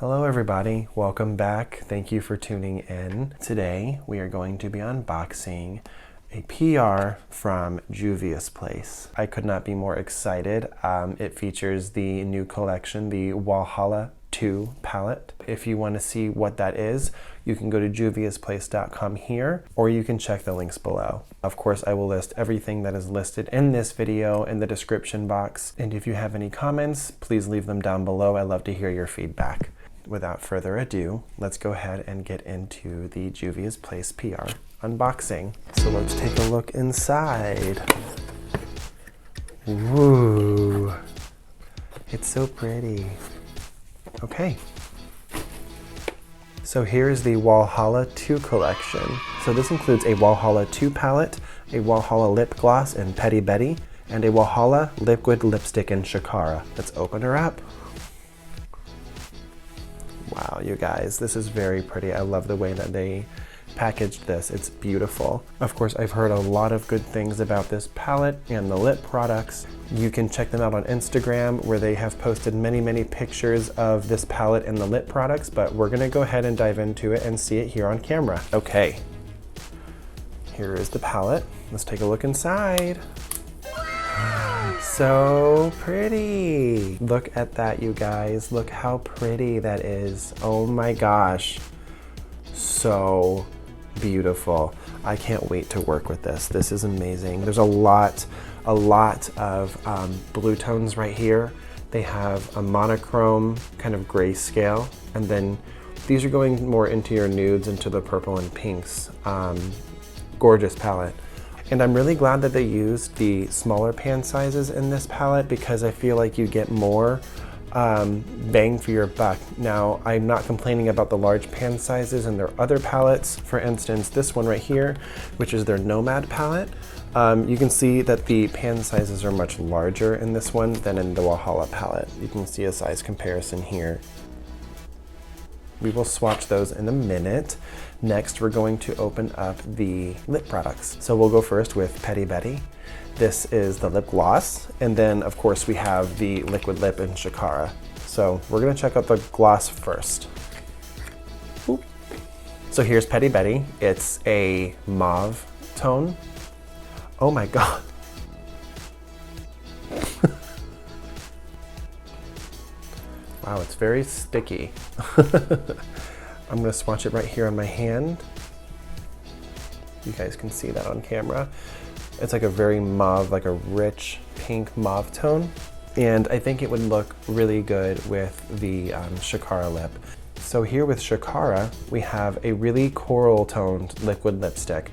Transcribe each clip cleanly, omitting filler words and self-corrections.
Hello everybody, welcome back. Thank you for tuning in. Today we are going to be unboxing a PR from Juvias Place. I could not be more excited. It features the new collection, the Wahala 2 palette. If you want to see what that is, you can go to juviasplace.com here, or you can check the links below. Of course, I will list everything that is listed in this video in the description box. And if you have any comments, please leave them down below. I love to hear your feedback. Without further ado, let's go ahead and get into the Juvias Place PR unboxing. So let's take a look inside. Woo! It's so pretty. Okay. So here's the Wahala 2 collection. So this includes a Wahala 2 palette, a Wahala lip gloss in Petty Betty, and a Wahala liquid lipstick in Shakara. Let's open her up. Wow, you guys, this is very pretty. I love the way that they packaged this. It's beautiful. Of course, I've heard a lot of good things about this palette and the lip products. You can check them out on Instagram, where they have posted many pictures of this palette and the lip products, but we're gonna go ahead and dive into it and see it here on camera. Okay, here is the palette. Let's take a look inside. So pretty. Look at that, you guys. Look how pretty that is. Oh my gosh. So beautiful. I can't wait to work with this. This is amazing. There's a lot of blue tones right here. They have a monochrome kind of grayscale, and then these are going more into your nudes, into the purple and pinks. Gorgeous palette. And I'm really glad that they used the smaller pan sizes in this palette, because I feel like you get more bang for your buck. Now, I'm not complaining about the large pan sizes in their other palettes. For instance, this one right here, which is their Nomad Palette. You can see that the pan sizes are much larger in this one than in the Wahala palette. You can see a size comparison here. We will swatch those in a minute. Next, we're going to open up the lip products. So we'll go first with Petty Betty. This is the lip gloss. And then, of course, we have the liquid lip in Shakara. So we're gonna check out the gloss first. Oop. So here's Petty Betty. It's a mauve tone. Oh my God. Wow, it's very sticky. I'm gonna swatch it right here on my hand. You guys can see that on camera. It's like a very mauve, like a rich pink mauve tone. And I think it would look really good with the Shakara lip. So here with Shakara, we have a really coral toned liquid lipstick.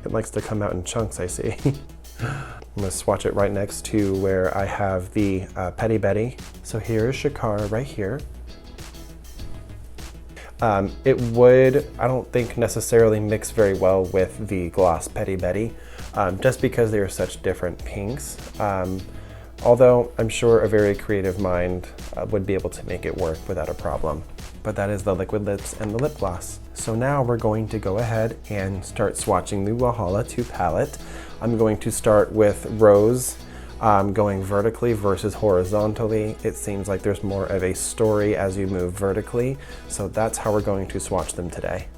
It likes to come out in chunks, I see. I'm gonna swatch it right next to where I have the Petty Betty. So here is Shakara right here. It would, I don't think, necessarily mix very well with the gloss Petty Betty, just because they are such different pinks. Although I'm sure a very creative mind would be able to make it work without a problem. But that is the liquid lips and the lip gloss. So now we're going to go ahead and start swatching the Wahala 2 palette. I'm going to start with Rose, going vertically versus horizontally. It seems like there's more of a story as you move vertically. So that's how we're going to swatch them today.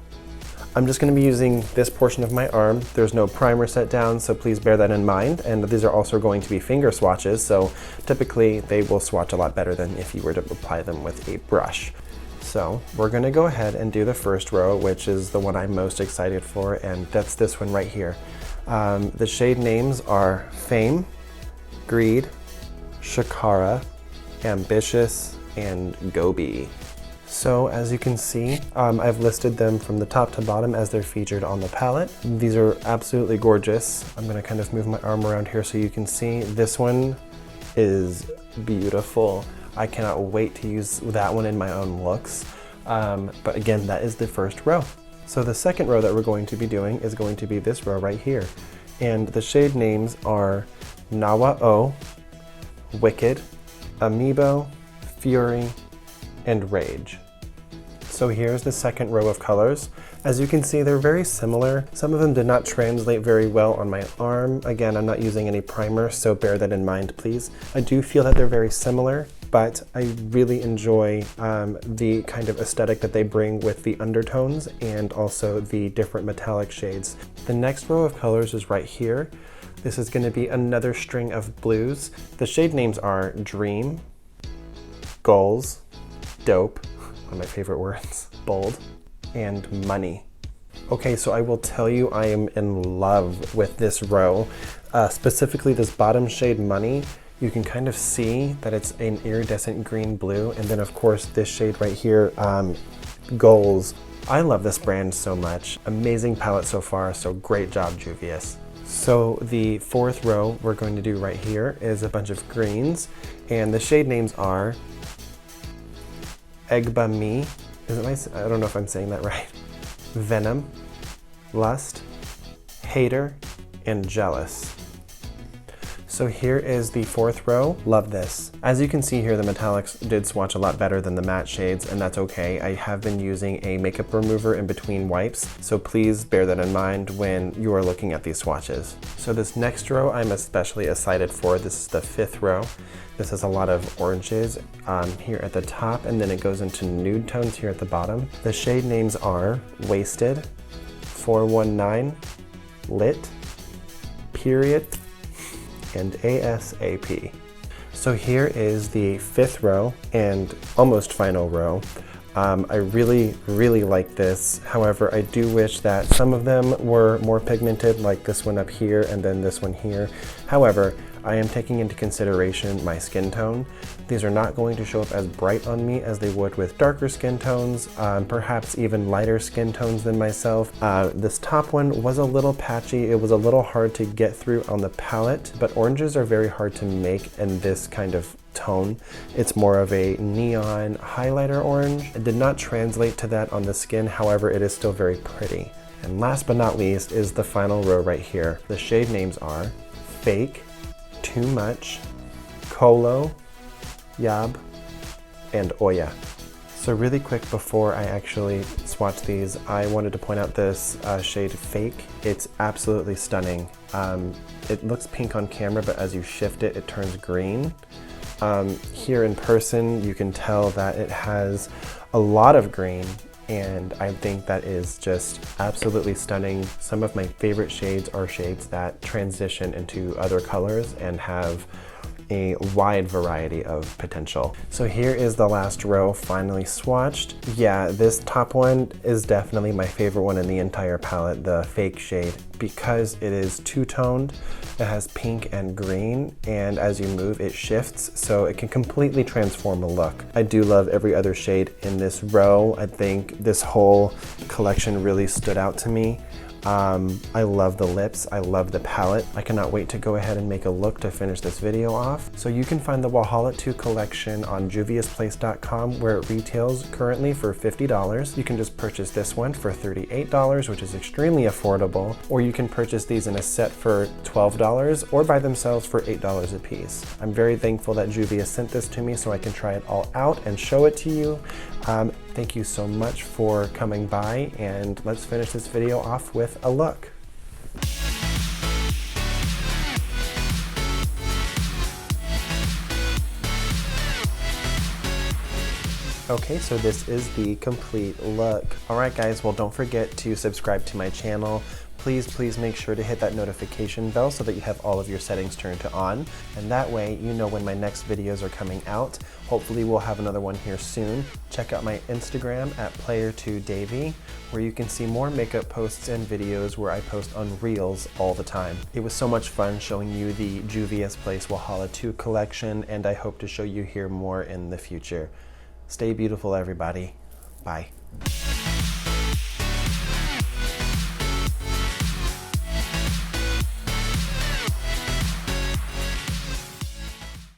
I'm just going to be using this portion of my arm. There's no primer set down, so please bear that in mind. And these are also going to be finger swatches, so typically they will swatch a lot better than if you were to apply them with a brush. So we're going to go ahead and do the first row, which is the one I'm most excited for, and that's this one right here. The shade names are Fame, Greed, Shakara, Ambitious, and Gobi. So as you can see, I've listed them from the top to bottom as they're featured on the palette. These are absolutely gorgeous. I'm gonna kind of move my arm around here so you can see. This one is beautiful. I cannot wait to use that one in my own looks. But again, that is the first row. So the second row that we're going to be doing is going to be this row right here. And the shade names are Nawa-O, Wicked, Amiibo, Fury, and Rage. So here's the second row of colors. As you can see, they're very similar. Some of them did not translate very well on my arm. Again, I'm not using any primer, so bear that in mind, please. I do feel that they're very similar, but I really enjoy the kind of aesthetic that they bring with the undertones and also the different metallic shades. The next row of colors is right here. This is going to be another string of blues. The shade names are Dream, Goals, Dope, one of my favorite words, Bold, and Money. Okay, so I will tell you I am in love with this row, specifically this bottom shade Money. You can kind of see that it's an iridescent green blue, and then of course this shade right here, Goals. I love this brand so much. Amazing palette so far, so great job, Juvias. So the fourth row we're going to do right here is a bunch of greens, and the shade names are Egba Me. Is it nice? I don't know if I'm saying that right. Venom, Lust, Hater, and Jealous. So here is the fourth row. Love this. As you can see here, the metallics did swatch a lot better than the matte shades, and that's okay. I have been using a makeup remover in between wipes, so please bear that in mind when you are looking at these swatches. So this next row I'm especially excited for. This is the fifth row. This has a lot of oranges here at the top, and then it goes into nude tones here at the bottom. The shade names are Wasted, 419, Lit, Period, and ASAP. So here is the fifth row and almost final row. I really like this. However, I do wish that some of them were more pigmented, like this one up here and then this one here. However, I am taking into consideration my skin tone. These are not going to show up as bright on me as they would with darker skin tones, perhaps even lighter skin tones than myself. This top one was a little patchy. It was a little hard to get through on the palette, but oranges are very hard to make in this kind of tone. It's more of a neon highlighter orange. It did not translate to that on the skin, however, it is still very pretty. And last but not least is the final row right here. The shade names are Fake, Too Much, Colo, Yab, and Oya. So really quick before I actually swatch these, I wanted to point out this shade Fake. It's absolutely stunning. It looks pink on camera, but as you shift it, it turns green. Here in person, you can tell that it has a lot of green, and I think that is just absolutely stunning. Some of my favorite shades are shades that transition into other colors and have a wide variety of potential. So here is the last row finally swatched. Yeah, this top one is definitely my favorite one in the entire palette, the Fake shade, because it is two-toned. It has pink and green, and as you move it shifts, so it can completely transform a look. I do love every other shade in this row. I think this whole collection really stood out to me. I love the lips, I love the palette. I cannot wait to go ahead and make a look to finish this video off. So you can find the Wahala 2 collection on juviasplace.com, where it retails currently for $50. You can just purchase this one for $38, which is extremely affordable, or you can purchase these in a set for $12 or by themselves for $8 a piece. I'm very thankful that Juvia sent this to me so I can try it all out and show it to you. Thank you so much for coming by, and let's finish this video off with a look. Okay, so this is the complete look. All right, guys, well, don't forget to subscribe to my channel. Please make sure to hit that notification bell so that you have all of your settings turned to on, and that way you know when my next videos are coming out. Hopefully we'll have another one here soon. Check out my Instagram at player2davy, where you can see more makeup posts and videos where I post on Reels all the time. It was so much fun showing you the Juvias Place Wahala 2 collection, and I hope to show you here more in the future. Stay beautiful, everybody. Bye.